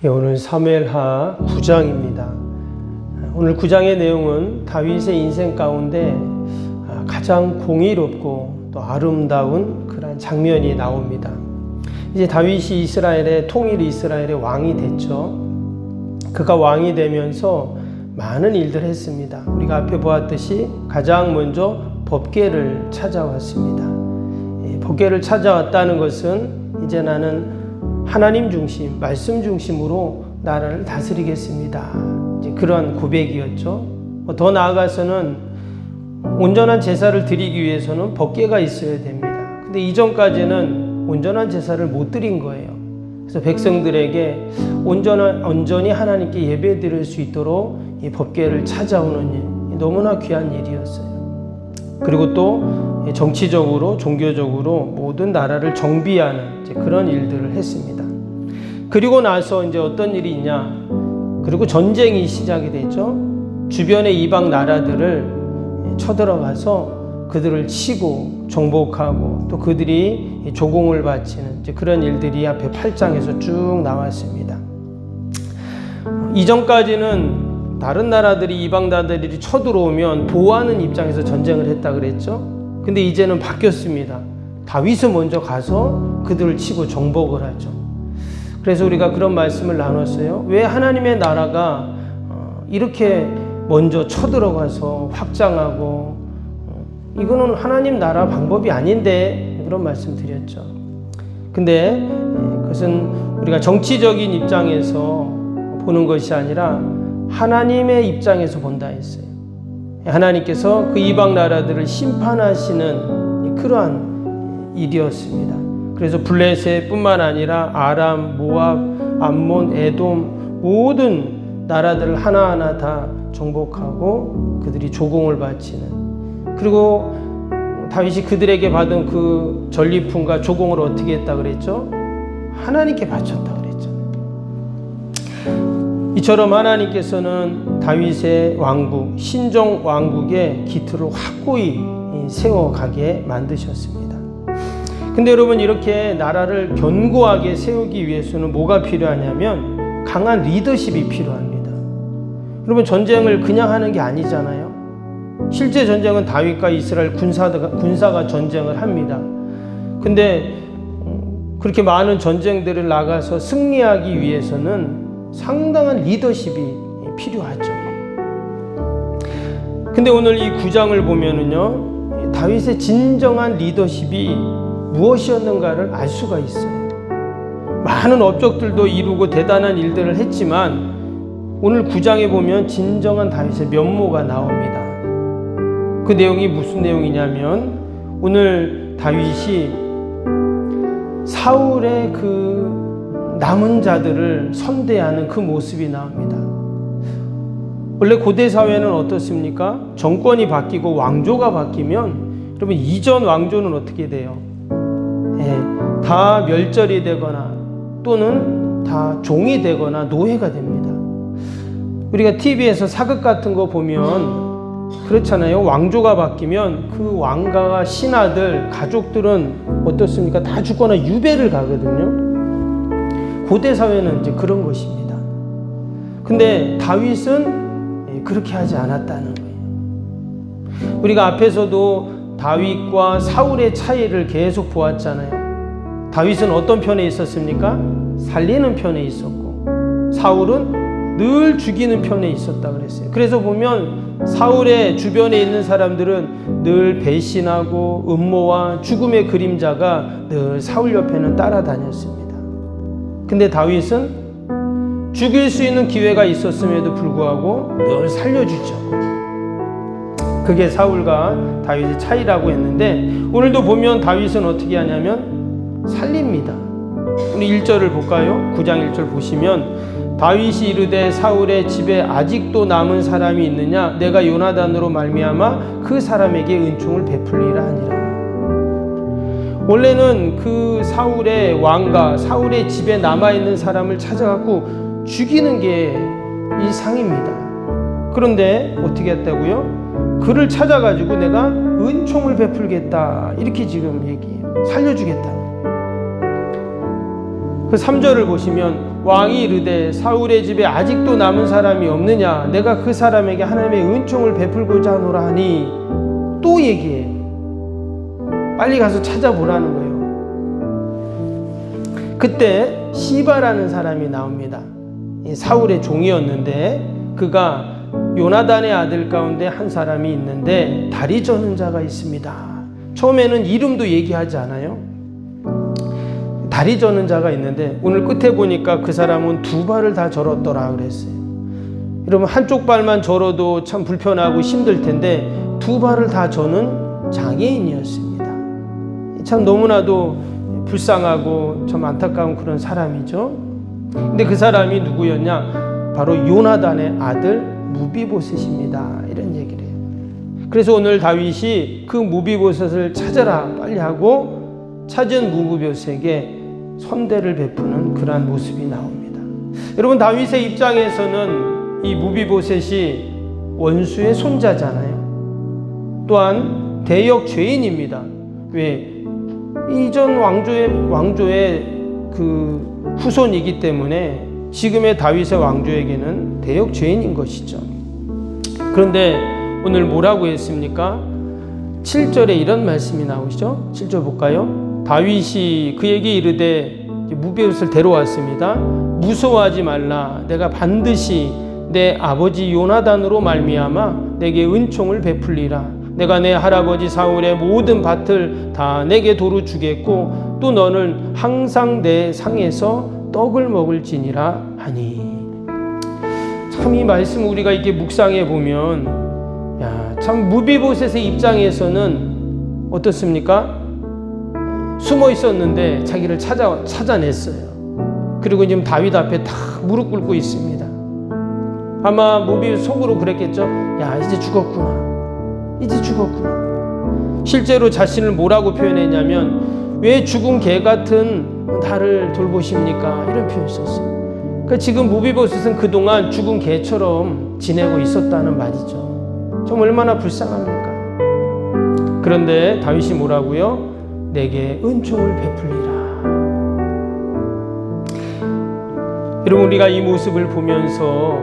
오늘 사무엘하 9장입니다. 오늘 9장의 내용은 다윗의 인생 가운데 가장 공의롭고 또 아름다운 그런 장면이 나옵니다. 이제 다윗이 이스라엘의 통일 이스라엘의 왕이 됐죠. 그가 왕이 되면서 많은 일들을 했습니다. 우리가 앞에 보았듯이 가장 먼저 법궤를 찾아왔습니다. 법궤를 찾아왔다는 것은 이제 나는 하나님 중심, 말씀 중심으로 나라를 다스리겠습니다. 이제 그런 고백이었죠. 더 나아가서는 온전한 제사를 드리기 위해서는 법궤가 있어야 됩니다. 근데 이전까지는 온전한 제사를 못 드린 거예요. 그래서 백성들에게 온전히 하나님께 예배 드릴 수 있도록 이 법궤를 찾아오는 일, 너무나 귀한 일이었어요. 그리고 또 정치적으로, 종교적으로 모든 나라를 정비하는 그런 일들을 했습니다. 그리고 나서 이제 어떤 일이 있냐? 그리고 전쟁이 시작이 되죠. 주변의 이방 나라들을 쳐들어가서 그들을 치고 정복하고 또 그들이 조공을 바치는 그런 일들이 앞에 8장에서 쭉 나왔습니다. 이전까지는 다른 나라들이 이방 나라들이 쳐들어오면 보호하는 입장에서 전쟁을 했다 그랬죠. 근데 이제는 바뀌었습니다. 다윗은 먼저 가서 그들을 치고 정복을 하죠. 그래서 우리가 그런 말씀을 나눴어요. 왜 하나님의 나라가 이렇게 먼저 쳐들어가서 확장하고 이거는 하나님 나라 방법이 아닌데 그런 말씀 드렸죠. 근데 그것은 우리가 정치적인 입장에서 보는 것이 아니라 하나님의 입장에서 본다 했어요. 하나님께서 그 이방 나라들을 심판하시는 그러한 일이었습니다. 그래서 블레셋뿐만 아니라 아람, 모압, 암몬, 에돔 모든 나라들을 하나하나 다 정복하고 그들이 조공을 바치는, 그리고 다윗이 그들에게 받은 그 전리품과 조공을 어떻게 했다 그랬죠? 하나님께 바쳤다 그랬죠. 이처럼 하나님께서는 다윗의 왕국, 신정 왕국의 기틀을 확고히 세워가게 만드셨습니다. 근데 여러분, 이렇게 나라를 견고하게 세우기 위해서는 뭐가 필요하냐면 강한 리더십이 필요합니다. 여러분, 전쟁을 그냥 하는 게 아니잖아요. 실제 전쟁은 다윗과 이스라엘 군사가 전쟁을 합니다. 근데 그렇게 많은 전쟁들을 나가서 승리하기 위해서는 상당한 리더십이 필요하죠. 근데 오늘 이 9장을 보면은요, 다윗의 진정한 리더십이 무엇이었는가를 알 수가 있어요. 많은 업적들도 이루고 대단한 일들을 했지만 오늘 9장에 보면 진정한 다윗의 면모가 나옵니다. 그 내용이 무슨 내용이냐면 오늘 다윗이 사울의 그 남은 자들을 선대하는 그 모습이 나옵니다. 원래 고대 사회는 어떻습니까? 정권이 바뀌고 왕조가 바뀌면 여러분, 이전 왕조는 어떻게 돼요? 다 멸절이 되거나 또는 다 종이 되거나 노예가 됩니다. 우리가 TV에서 사극 같은 거 보면 그렇잖아요. 왕조가 바뀌면 그 왕가와 신하들, 가족들은 어떻습니까? 다 죽거나 유배를 가거든요. 고대 사회는 이제 그런 것입니다. 근데 다윗은 그렇게 하지 않았다는 거예요. 우리가 앞에서도 다윗과 사울의 차이를 계속 보았잖아요. 다윗은 어떤 편에 있었습니까? 살리는 편에 있었고, 사울은 늘 죽이는 편에 있었다 그랬어요. 그래서 보면 사울의 주변에 있는 사람들은 늘 배신하고 음모와 죽음의 그림자가 늘 사울 옆에는 따라다녔습니다. 근데 다윗은 죽일 수 있는 기회가 있었음에도 불구하고 늘 살려주죠. 그게 사울과 다윗의 차이라고 했는데 오늘도 보면 다윗은 어떻게 하냐면 살립니다. 우리 1절을 볼까요? 9장 1절 보시면 다윗이 이르되 사울의 집에 아직도 남은 사람이 있느냐? 내가 요나단으로 말미암아 그 사람에게 은총을 베풀리라 하니라. 원래는 그 사울의 왕가, 사울의 집에 남아있는 사람을 찾아갖고 죽이는 게 일상입니다. 그런데 어떻게 했다고요? 그를 찾아가지고 내가 은총을 베풀겠다, 이렇게 지금 얘기해요. 살려주겠다. 그 3절을 보시면 왕이 이르되 사울의 집에 아직도 남은 사람이 없느냐? 내가 그 사람에게 하나님의 은총을 베풀고자 하노라 하니 또 얘기해. 빨리 가서 찾아보라는 거예요. 그때 시바라는 사람이 나옵니다. 사울의 종이었는데 그가 요나단의 아들 가운데 한 사람이 있는데 다리 저는 자가 있습니다. 처음에는 이름도 얘기하지 않아요. 다리 저는 자가 있는데 오늘 끝에 보니까 그 사람은 두 발을 다 절었더라 그랬어요. 여러분 한쪽 발만 절어도 참 불편하고 힘들 텐데 두 발을 다 저는 장애인이었습니다. 참 너무나도 불쌍하고 좀 안타까운 그런 사람이죠. 근데 그 사람이 누구였냐? 바로 요나단의 아들 무비보셋입니다. 이런 얘기를 해요. 그래서 오늘 다윗이 그 무비보셋을 찾아라 빨리 하고 찾은 무비보셋에게 선대를 베푸는 그러한 모습이 나옵니다. 여러분 다윗의 입장에서는 이 무비보셋이 원수의 손자잖아요. 또한 대역 죄인입니다. 왜? 이전 왕조의 그 후손이기 때문에 지금의 다윗의 왕조에게는 대역 죄인인 것이죠. 그런데 오늘 뭐라고 했습니까? 7절에 이런 말씀이 나오시죠. 7절 볼까요? 다윗이 그에게 이르되 무비보셋을 데려왔습니다. 무서워하지 말라. 내가 반드시 내 아버지 요나단으로 말미암아 내게 은총을 베풀리라. 내가 내 할아버지 사울의 모든 밭을 다 내게 도로 주겠고 또 너는 항상 내 상에서 떡을 먹을지니라 하니. 참 이 말씀 우리가 이렇게 묵상해 보면 참 무비보셋의 입장에서는 어떻습니까? 숨어 있었는데 자기를 찾아냈어요. 그리고 지금 다윗 앞에 다 무릎 꿇고 있습니다. 아마 무비 속으로 그랬겠죠. 야 이제 죽었구나. 이제 죽었구나. 실제로 자신을 뭐라고 표현했냐면 왜 죽은 개 같은 나를 돌보십니까? 이런 표현을 썼어요. 그러니까 지금 무비보셋은 그동안 죽은 개처럼 지내고 있었다는 말이죠. 좀 얼마나 불쌍합니까? 그런데 다윗이 뭐라고요? 내게 은총을 베풀리라. 여러분 우리가 이 모습을 보면서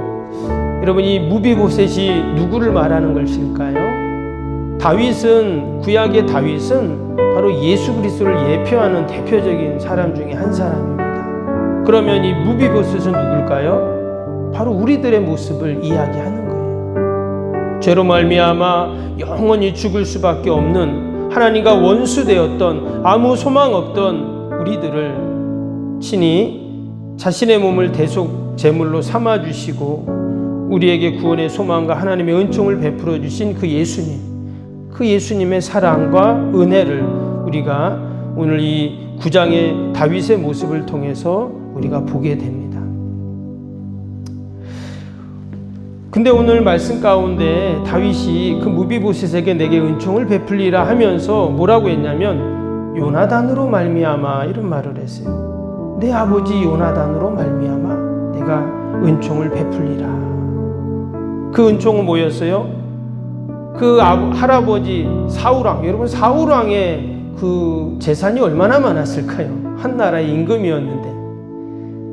여러분 이 무비보셋이 누구를 말하는 것일까요? 다윗은 구약의 다윗은 바로 예수 그리스도를 예표하는 대표적인 사람 중에 한 사람입니다. 그러면 이 무비보셋은 누굴까요? 바로 우리들의 모습을 이야기하는 거예요. 죄로 말미암아 영원히 죽을 수밖에 없는 하나님과 원수되었던 아무 소망 없던 우리들을 친히 자신의 몸을 대속 제물로 삼아 주시고 우리에게 구원의 소망과 하나님의 은총을 베풀어 주신 그 예수님, 그 예수님의 사랑과 은혜를 우리가 오늘 이 9장의 다윗의 모습을 통해서 우리가 보게 됩니다. 근데 오늘 말씀 가운데 다윗이 그 무비보셋에게 내게 은총을 베풀리라 하면서 뭐라고 했냐면 요나단으로 말미암아 이런 말을 했어요. 내 아버지 요나단으로 말미암아 내가 은총을 베풀리라. 그 은총은 뭐였어요? 그 할아버지 사울왕, 여러분 사울왕의 그 재산이 얼마나 많았을까요? 한 나라의 임금이었는데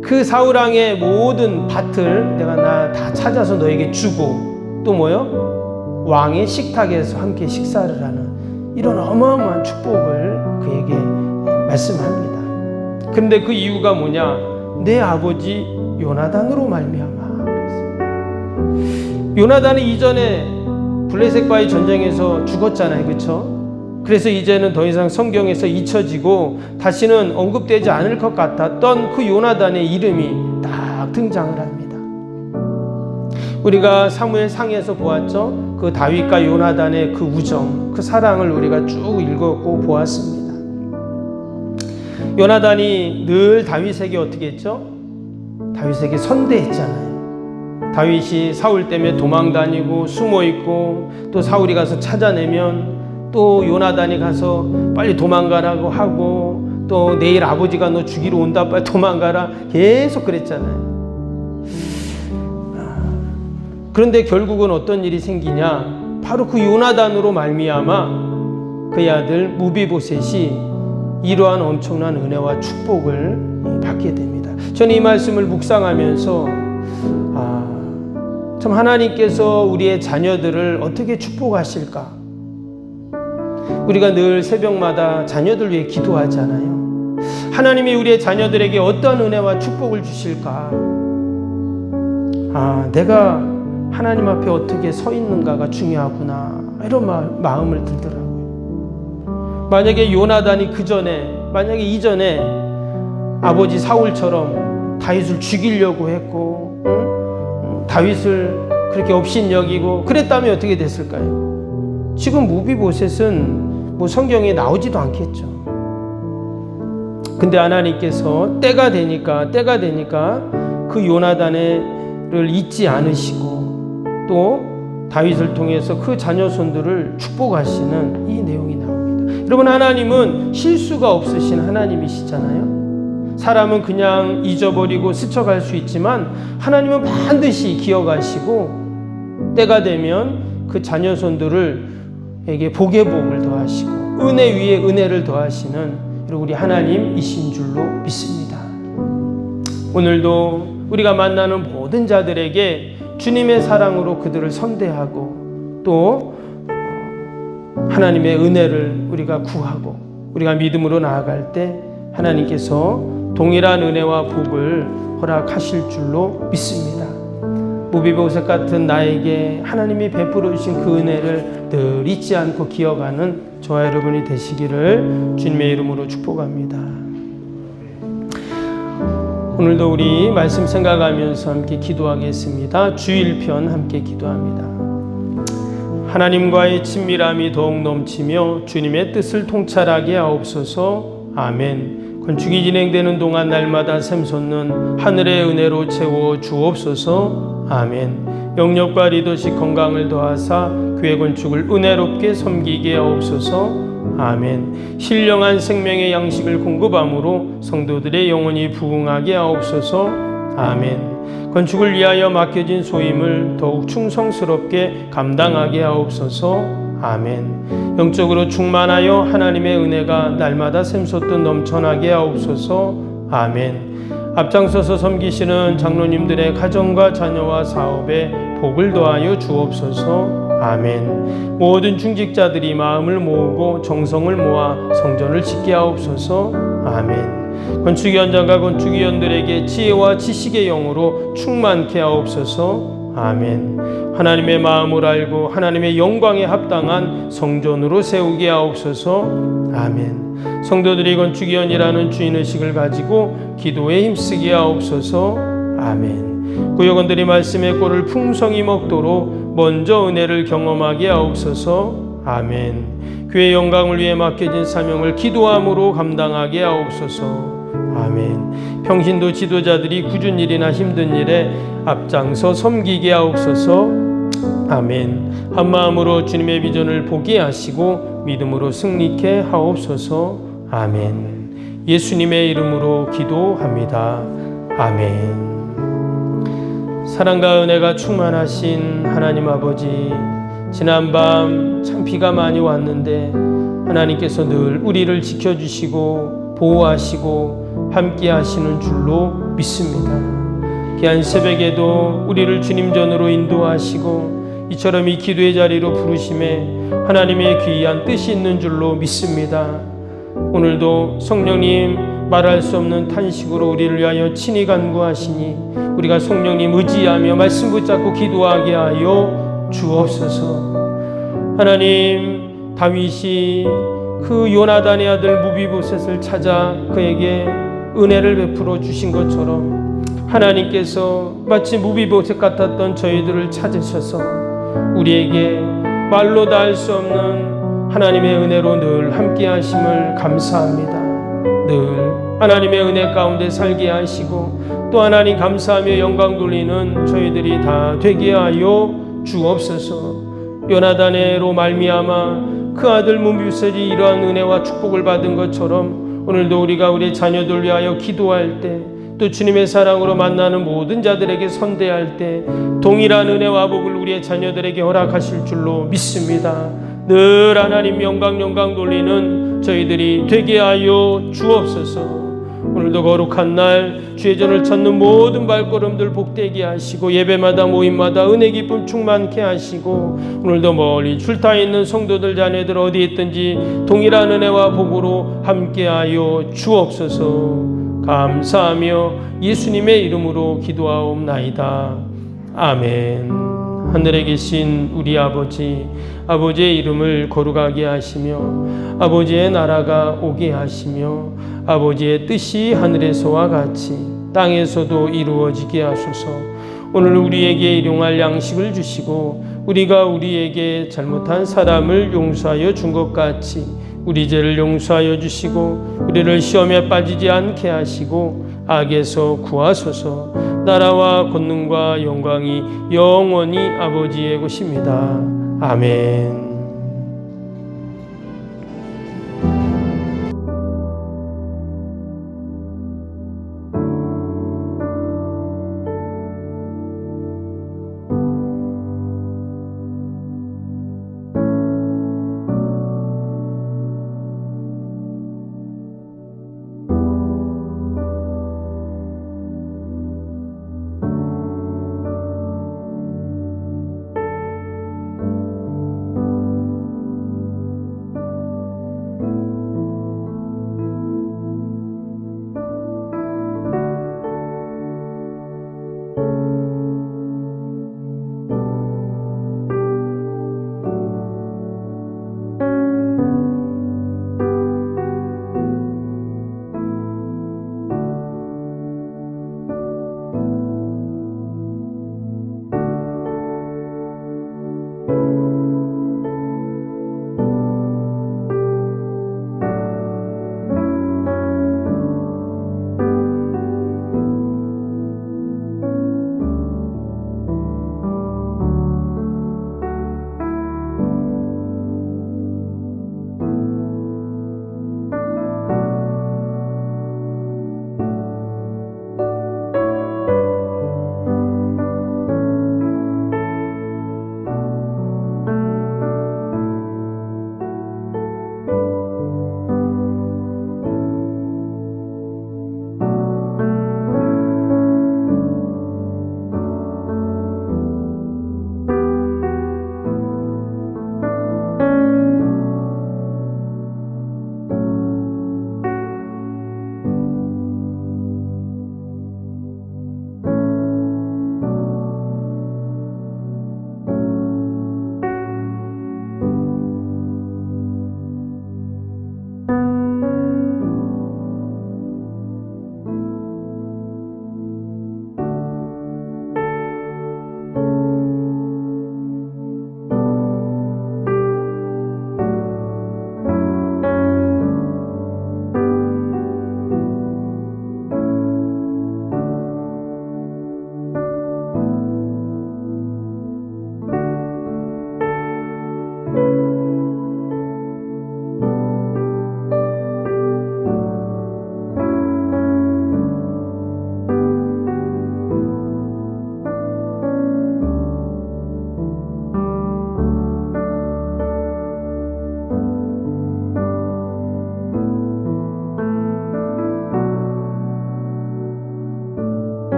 그 사울왕의 모든 밭을 내가 다 찾아서 너에게 주고 또 뭐요? 왕의 식탁에서 함께 식사를 하는 이런 어마어마한 축복을 그에게 말씀합니다. 그런데 그 이유가 뭐냐? 내 아버지 요나단으로 말미암아 그랬어요. 요나단이 이전에 블레셋과의 전쟁에서 죽었잖아요, 그렇죠? 그래서 이제는 더 이상 성경에서 잊혀지고 다시는 언급되지 않을 것 같았던 그 요나단의 이름이 딱 등장을 합니다. 우리가 사무엘 상에서 보았죠. 그 다윗과 요나단의 그 우정, 그 사랑을 우리가 쭉 읽었고 보았습니다. 요나단이 늘 다윗에게 어떻게 했죠? 다윗에게 선대했잖아요. 다윗이 사울 때문에 도망다니고 숨어있고 또 사울이 가서 찾아내면 또 요나단이 가서 빨리 도망가라고 하고 또 내일 아버지가 너 죽이러 온다 빨리 도망가라 계속 그랬잖아요. 그런데 결국은 어떤 일이 생기냐? 바로 그 요나단으로 말미암아 그의 아들 무비보셋이 이러한 엄청난 은혜와 축복을 받게 하게 됩니다. 저는 이 말씀을 묵상하면서 참 하나님께서 우리의 자녀들을 어떻게 축복하실까? 우리가 늘 새벽마다 자녀들 위해 기도하잖아요. 하나님이 우리의 자녀들에게 어떤 은혜와 축복을 주실까? 내가 하나님 앞에 어떻게 서 있는가가 중요하구나, 이런 마음을 들더라고요. 만약에 요나단이 만약에 이전에 아버지 사울처럼 다윗을 죽이려고 했고, 다윗을 그렇게 업신여기고 그랬다면 어떻게 됐을까요? 지금 무비보셋은 성경에 나오지도 않겠죠. 근데 하나님께서 때가 되니까 그 요나단을 잊지 않으시고 또 다윗을 통해서 그 자녀손들을 축복하시는 이 내용이 나옵니다. 여러분, 하나님은 실수가 없으신 하나님이시잖아요. 사람은 그냥 잊어버리고 스쳐갈 수 있지만 하나님은 반드시 기억하시고 때가 되면 그 자녀손들에게 복의 복을 더하시고 은혜 위에 은혜를 더하시는 우리 하나님이신 줄로 믿습니다. 오늘도 우리가 만나는 모든 자들에게 주님의 사랑으로 그들을 선대하고 또 하나님의 은혜를 우리가 구하고 우리가 믿음으로 나아갈 때 하나님께서 동일한 은혜와 복을 허락하실 줄로 믿습니다. 무비보셋 같은 나에게 하나님이 베풀어 주신 그 은혜를 늘 잊지 않고 기억하는 저와 여러분이 되시기를 주님의 이름으로 축복합니다. 오늘도 우리 말씀 생각하면서 함께 기도하겠습니다. 주일편 함께 기도합니다. 하나님과의 친밀함이 더욱 넘치며 주님의 뜻을 통찰하게 하옵소서. 아멘. 건축이 진행되는 동안 날마다 샘솟는 하늘의 은혜로 채워 주옵소서. 아멘. 영역과 리더십 건강을 더하사 교회 건축을 은혜롭게 섬기게 하옵소서. 아멘. 신령한 생명의 양식을 공급함으로 성도들의 영혼이 부흥하게 하옵소서. 아멘. 건축을 위하여 맡겨진 소임을 더욱 충성스럽게 감당하게 하옵소서. 아멘. 영적으로 충만하여 하나님의 은혜가 날마다 샘솟듯 넘쳐나게 하옵소서. 아멘. 앞장서서 섬기시는 장로님들의 가정과 자녀와 사업에 복을 더하여 주옵소서. 아멘. 모든 중직자들이 마음을 모으고 정성을 모아 성전을 짓게 하옵소서. 아멘. 건축 현장과 건축위원들에게 지혜와 지식의 영으로 충만케 하옵소서. 아멘. 하나님의 마음을 알고 하나님의 영광에 합당한 성전으로 세우게 하옵소서. 아멘. 성도들이 건축위원이라는 주인의식을 가지고 기도에 힘쓰게 하옵소서. 아멘. 구역원들이 말씀의 꼴을 풍성히 먹도록 먼저 은혜를 경험하게 하옵소서. 아멘. 교회 영광을 위해 맡겨진 사명을 기도함으로 감당하게 하옵소서. 아멘. 평신도 지도자들이 굳은 일이나 힘든 일에 앞장서 섬기게 하옵소서. 아멘. 한마음으로 주님의 비전을 보게 하시고 믿음으로 승리케 하옵소서. 아멘. 예수님의 이름으로 기도합니다. 아멘. 사랑과 은혜가 충만하신 하나님 아버지, 지난밤 참 비가 많이 왔는데 하나님께서 늘 우리를 지켜주시고 보호하시고 함께 하시는 줄로 믿습니다. 귀한 새벽에도 우리를 주님 전으로 인도하시고 이처럼 이 기도의 자리로 부르심에 하나님의 귀한 뜻이 있는 줄로 믿습니다. 오늘도 성령님 말할 수 없는 탄식으로 우리를 위하여 친히 간구하시니 우리가 성령님 의지하며 말씀 붙잡고 기도하게 하여 주옵소서. 하나님, 다윗이 그 요나단의 아들 무비보셋을 찾아 그에게 은혜를 베풀어 주신 것처럼 하나님께서 마치 무비보셋 같았던 저희들을 찾으셔서 우리에게 말로 다 할 수 없는 하나님의 은혜로 늘 함께 하심을 감사합니다. 늘 하나님의 은혜 가운데 살게 하시고 또 하나님 감사하며 영광 돌리는 저희들이 다 되게 하여 주옵소서. 요나단으로 말미암아 그 아들 무비보셋이 이러한 은혜와 축복을 받은 것처럼 오늘도 우리가 우리 자녀들 위하여 기도할 때 또 주님의 사랑으로 만나는 모든 자들에게 선대할 때 동일한 은혜와 복을 우리의 자녀들에게 허락하실 줄로 믿습니다. 늘 하나님 영광 돌리는 저희들이 되게 하여 주옵소서. 오늘도 거룩한 날 주의 전을 찾는 모든 발걸음들 복되게 하시고 예배마다 모임마다 은혜 기쁨 충만케 하시고 오늘도 멀리 출타 있는 성도들 자녀들 어디 있든지 동일한 은혜와 복으로 함께하여 주옵소서. 감사하며 예수님의 이름으로 기도하옵나이다. 아멘. 하늘에 계신 우리 아버지의 이름을 거룩하게 하시며 아버지의 나라가 오게 하시며 아버지의 뜻이 하늘에서와 같이 땅에서도 이루어지게 하소서. 오늘 우리에게 일용할 양식을 주시고 우리가 우리에게 잘못한 사람을 용서하여 준 것 같이 우리 죄를 용서하여 주시고 우리를 시험에 빠지지 않게 하시고 악에서 구하소서. 나라와 권능과 영광이 영원히 아버지의 것입니다. 아멘.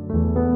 있습니다.